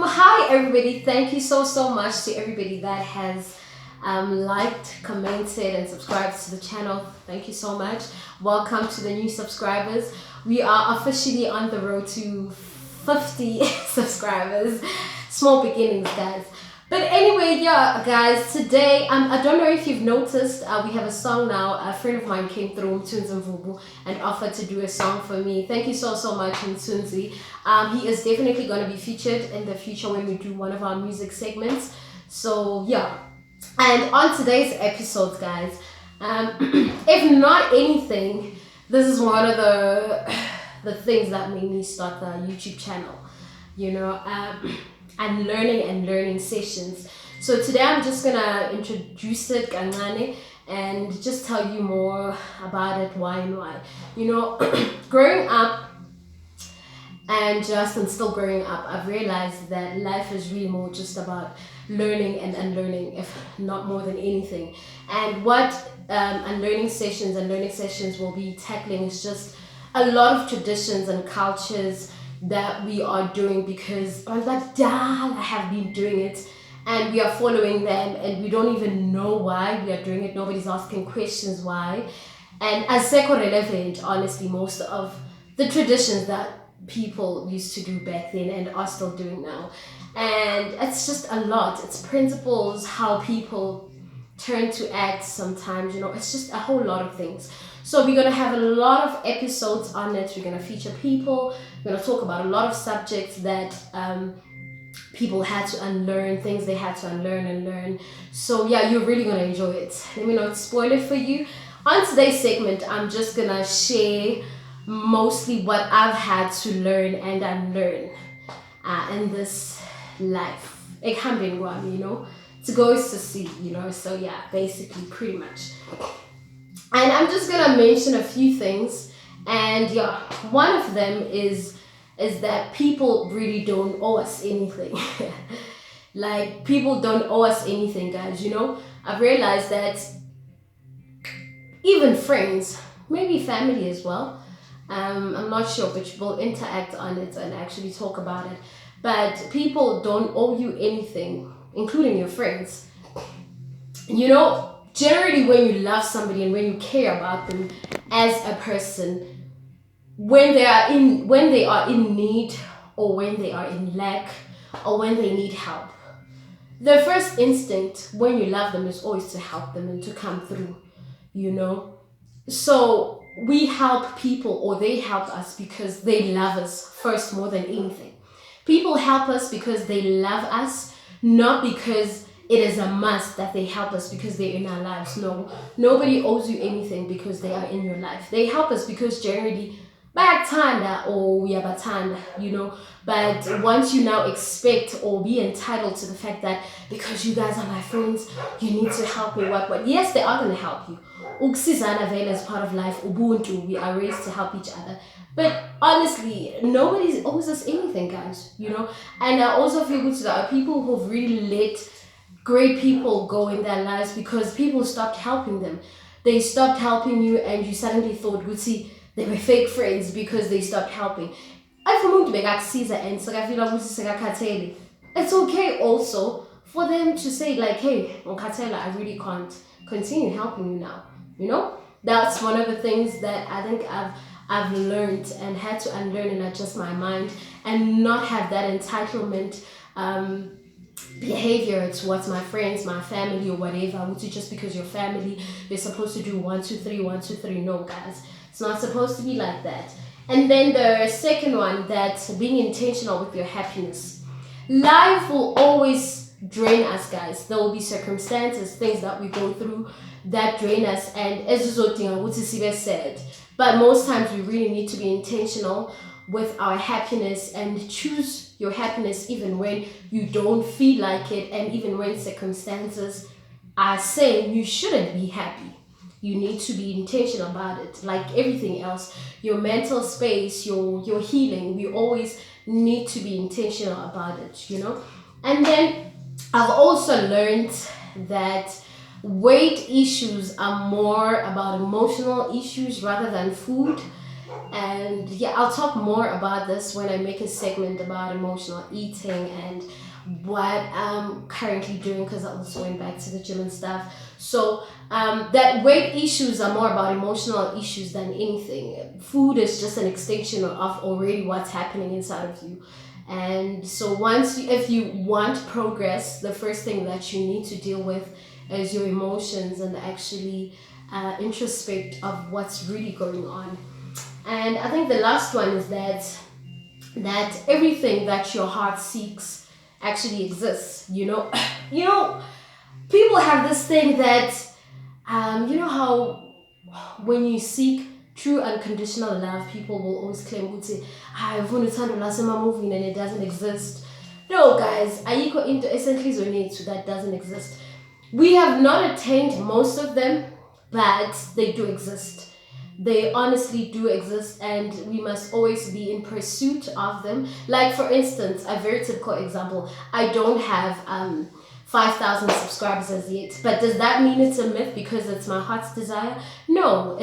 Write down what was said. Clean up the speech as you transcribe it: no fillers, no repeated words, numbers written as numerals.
Hi everybody. Thank you so much to everybody that has liked, commented, and subscribed to the channel. Thank you so much. Welcome to the new subscribers. We are officially on the road to 50 subscribers. Small beginnings, guys. But anyway, yeah, guys, today, I don't know if you've noticed, we have a song now. A friend of mine came through, Mtunzi Mvubu, and offered to do a song for me. Thank you so much, Mtunzi. He is definitely going to be featured in the future when we do one of our music segments. So, yeah. And on today's episode, guys, if not anything, this is one of the things that made me start the YouTube channel. You know, and learning sessions. So today I'm just gonna introduce it kancane and just tell you more about it, why and why. You know, growing up and still growing up, I've realized that life is really more just about learning and unlearning, if not more than anything. And what unlearning sessions and learning sessions will be tackling is just a lot of traditions and cultures that we are doing because I have been doing it and we are following them and we don't even know why we are doing it. Nobody's asking questions why. And as relevant, honestly, most of the traditions that people used to do back then and are still doing now. And it's just a lot. It's principles, how people turn to act sometimes, you know, it's just a whole lot of things. So we're going to have a lot of episodes on it. We're going to feature people. We're going to talk about a lot of subjects that people had to unlearn, things they had to unlearn and learn. So yeah, you're really going to enjoy it. Let me not spoil it for you. On today's segment, I'm just going to share mostly what I've had to learn and unlearn in this life. You know, to go is to see, you know. So yeah, basically, pretty much. And I'm just gonna mention a few things, and yeah, one of them is that people really don't owe us anything. Like, people don't owe us anything, guys. You know, I've realized that even friends, maybe family as well. I'm not sure, but we'll interact on it and actually talk about it. But people don't owe you anything, including your friends. You know, generally when you love somebody and when you care about them as a person, when they are in need, or when they are in lack, or when they need help, the first instinct when you love them is always to help them and to come through, you know. So we help people, or they help us because they love us first, more than anything. People help us because they love us, not because it is a must that they help us because they're in our lives. No, nobody owes you anything because they are in your life. They help us because generally, back time or we have a time, you know. But once you now expect or be entitled to the fact that because you guys are my friends, you need to help me, what? Yes, they are going to help you. Ukusizana vele is part of life. Ubuntu, we are raised to help each other. But honestly, nobody owes us anything, guys, you know. And I also feel good to there are people who've really let great people go in their lives because people stopped helping them. They stopped helping you and you suddenly thought, good, see, they were fake friends because they stopped helping. It's okay also for them to say, like, hey, I really can't continue helping you now. You know, that's one of the things that I think I've learned and had to unlearn and adjust my mind and not have that entitlement behavior towards my friends, my family, or whatever. Which is just because you're family, you're supposed to do 1, 2, 3, 1, 2, 3. No, guys, it's not supposed to be like that. And then the second one, that's being intentional with your happiness. Life will always drain us, guys. There will be circumstances, things that we go through that drain us, and as Sibe said, but most times we really need to be intentional with our happiness and choose your happiness even when you don't feel like it, and even when circumstances are saying you shouldn't be happy. You need to be intentional about it. Like everything else, your mental space, your healing, we always need to be intentional about it, you know. And then I've also learned that weight issues are more about emotional issues rather than food. And yeah, I'll talk more about this when I make a segment about emotional eating and what I'm currently doing, because I also went back to the gym and stuff. So that weight issues are more about emotional issues than anything. Food is just an extension of already what's happening inside of you. And so if you want progress, the first thing that you need to deal with is your emotions and actually introspect of what's really going on. And I think the last one is that everything that your heart seeks actually exists. You know, people have this thing that you know how when you seek true unconditional love, people will always claim, would say, I've only turned last movie and it doesn't exist. No, guys, ayiko into essentially to that doesn't exist. We have not attained most of them, but they do exist. They honestly do exist, and we must always be in pursuit of them. Like, for instance, a very typical example, I don't have 5,000 subscribers as yet, but does that mean it's a myth because it's my heart's desire? No.